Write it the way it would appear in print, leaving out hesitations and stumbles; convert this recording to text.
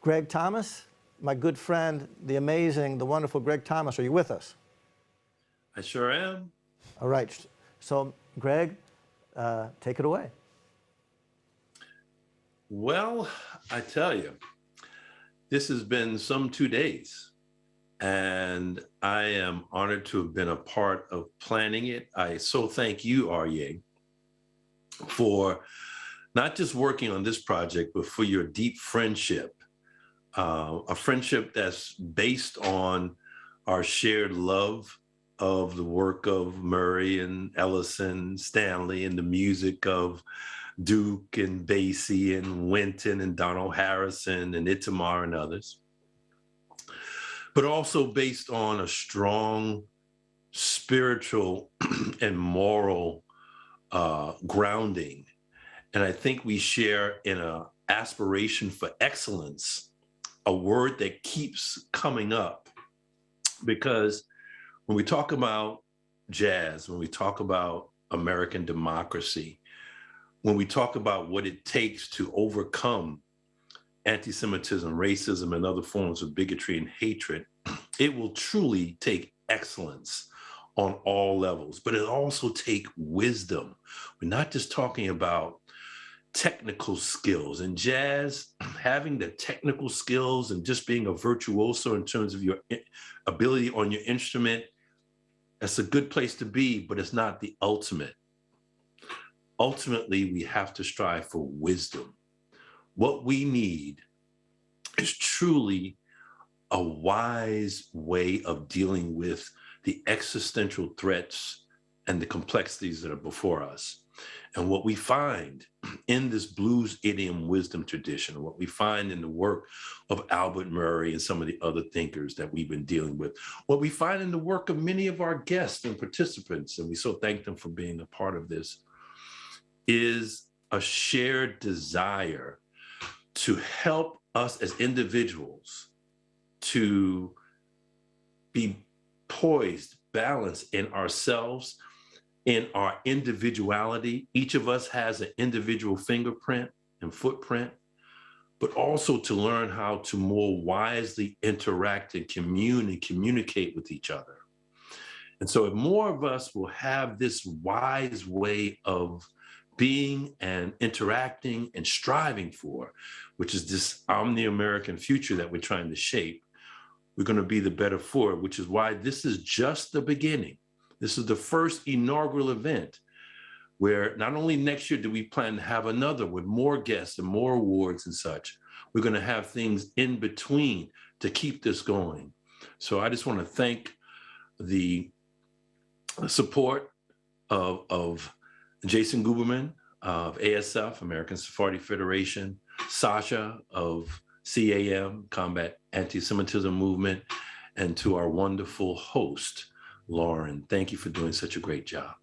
Greg Thomas, my good friend, the amazing, the wonderful Greg Thomas, are you with us? I sure am. All right. So, Greg, take it away. Well, I tell you, this has been some 2 days, and I am honored to have been a part of planning it. I so thank you, Arye, for not just working on this project, but for your deep friendship, a friendship that's based on our shared love of the work of Murray and Ellison, Stanley, and the music of Duke and Basie and Wynton and Donald Harrison and Itamar and others, but also based on a strong spiritual and moral grounding. And I think we share in an aspiration for excellence, a word that keeps coming up, because when we talk about jazz, when we talk about American democracy, when we talk about what it takes to overcome anti-Semitism, racism, and other forms of bigotry and hatred, it will truly take excellence on all levels, but it also take wisdom. We're not just talking about technical skills. In jazz, having the technical skills and just being a virtuoso in terms of your ability on your instrument, that's a good place to be, but it's not the ultimate. Ultimately, we have to strive for wisdom. What we need is truly a wise way of dealing with the existential threats and the complexities that are before us. And what we find in this blues idiom wisdom tradition, what we find in the work of Albert Murray and some of the other thinkers that we've been dealing with, what we find in the work of many of our guests and participants, and we so thank them for being a part of this, is a shared desire to help us as individuals to be poised, balanced in ourselves, in our individuality. Each of us has an individual fingerprint and footprint, but also to learn how to more wisely interact and communicate with each other. And so if more of us will have this wise way of being and interacting and striving for, which is this Omni-American future that we're trying to shape, we're going to be the better for it, which is why this is just the beginning. This is the first inaugural event where not only next year do we plan to have another with more guests and more awards and such, we're going to have things in between to keep this going. So I just want to thank the support of Jason Guberman of ASF, American Sephardi Federation, Sasha of CAM, Combat Anti-Semitism Movement, and to our wonderful host, Lauren. Thank you for doing such a great job.